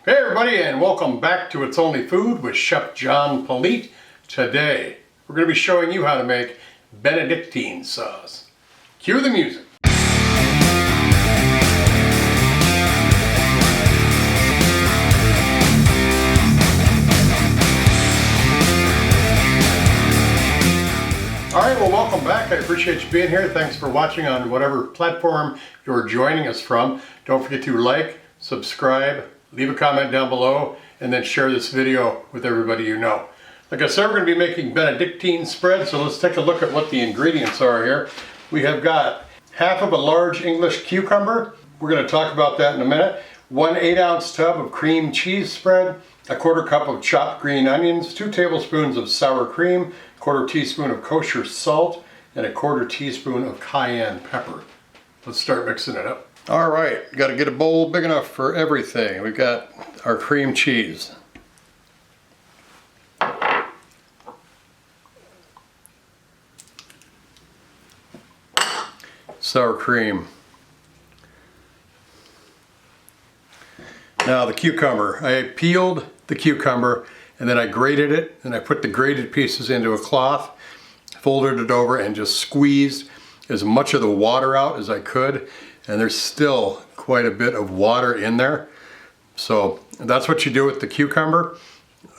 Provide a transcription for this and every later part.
Hey everybody, and welcome back to It's Only Food with Chef John Politte. Today we're going to be showing you how to make Benedictine sauce. Cue the music. Alright, well welcome back. I appreciate you being here. Thanks for watching on whatever platform you're joining us from. Don't forget to like, subscribe, leave a comment down below, and then share this video with everybody you know. Like I said, we're going to be making Benedictine spread, so let's take a look at what the ingredients are here. We have got half of a large English cucumber. We're going to talk about that in a minute. 1 8-ounce tub of cream cheese spread, a 1/4 cup of chopped green onions, 2 tablespoons of sour cream, 1/4 teaspoon of kosher salt, and a 1/4 teaspoon of cayenne pepper. Let's start mixing it up. All right, got to get a bowl big enough for everything. We've got our cream cheese. Sour cream. Now the cucumber. I peeled the cucumber and then I grated it, and I put the grated pieces into a cloth, folded it over, and just squeezed as much of the water out as I could. And there's still quite a bit of water in there. So that's what you do with the cucumber.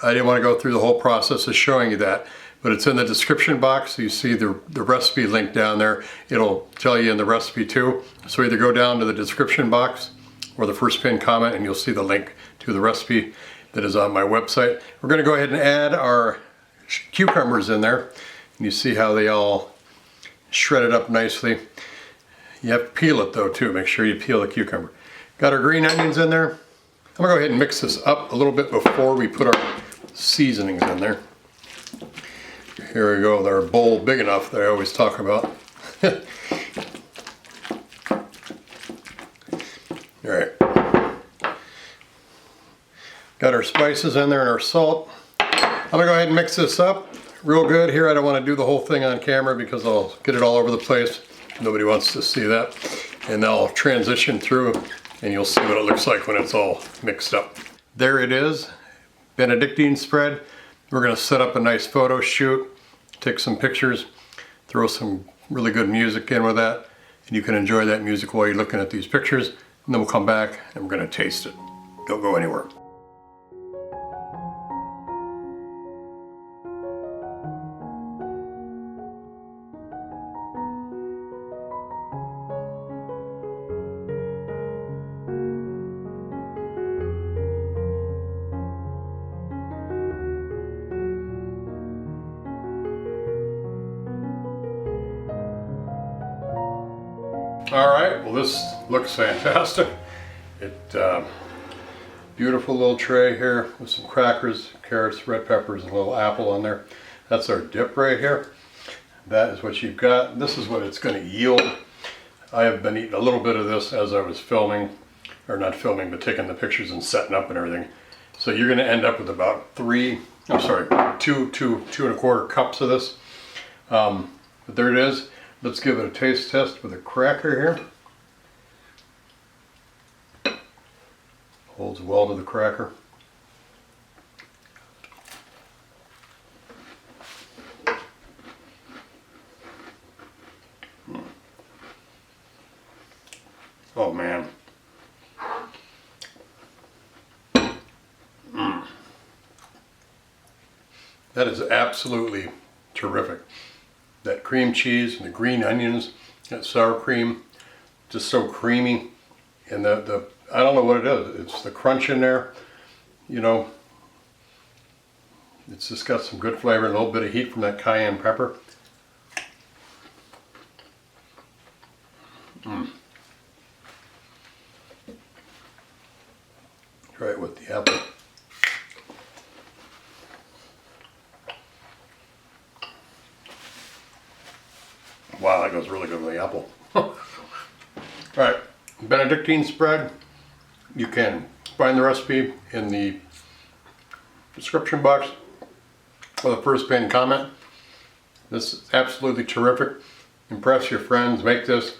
I didn't want to go through the whole process of showing you that, but it's in the description box. You see the recipe link down there. It'll tell you in the recipe too. So either go down to the description box or the first pinned comment and you'll see the link to the recipe that is on my website. We're going to go ahead and add our cucumbers in there. And you see how they all shredded up nicely. You have to peel it though too. Make sure you peel the cucumber. Got our green onions in there. I'm gonna go ahead and mix this up a little bit before we put our seasonings in there. Here we go. They're a bowl big enough that I always talk about. All right. Got our spices in there and our salt. I'm gonna go ahead and mix this up real good here. I don't want to do the whole thing on camera because I'll get it all over the place. Nobody wants to see that. And I'll transition through and you'll see what it looks like when it's all mixed up. There it is, Benedictine spread. We're gonna set up a nice photo shoot, take some pictures, throw some really good music in with that, and you can enjoy that music while you're looking at these pictures, and then we'll come back and we're gonna taste it. Don't go anywhere. All right, well this looks fantastic. Beautiful little tray here with some crackers, carrots, red peppers, and a little apple on there. That's our dip right here. That is what you've got. This is what it's going to yield. I have been eating a little bit of this as I was filming, or not filming, but taking the pictures and setting up and everything. So you're going to end up with about 2 2.25 cups of this. But there it is. Let's give it a taste test with a cracker here. Holds well to the cracker. Oh man. That is absolutely terrific. That cream cheese and the green onions, that sour cream, just so creamy. And I don't know what it is. It's the crunch in there, you know. It's just got some good flavor and a little bit of heat from that cayenne pepper. Try it with the apple. Wow, that goes really good with the apple. Alright, Benedictine spread. You can find the recipe in the description box or the first pinned comment. This is absolutely terrific. Impress your friends. Make this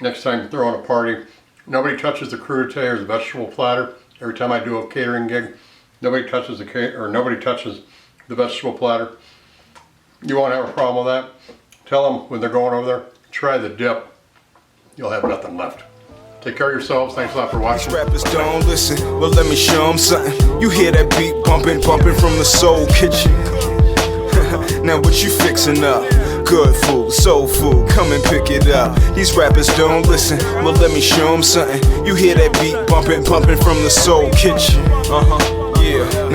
next time you're throwing a party. Nobody touches the crudité or the vegetable platter. Every time I do a catering gig, nobody touches the vegetable platter. You won't have a problem with that. Tell them when they're going over there, try the dip. You'll have nothing left. Take care of yourselves. Thanks a lot for watching. These rappers don't listen, well let me show them something. You hear that beat bumping, bumping from the soul kitchen. Now what you fixing up? Good food, soul food, come and pick it up. These rappers don't listen, well let me show them something. You hear that beat bumping, bumping from the soul kitchen. Yeah.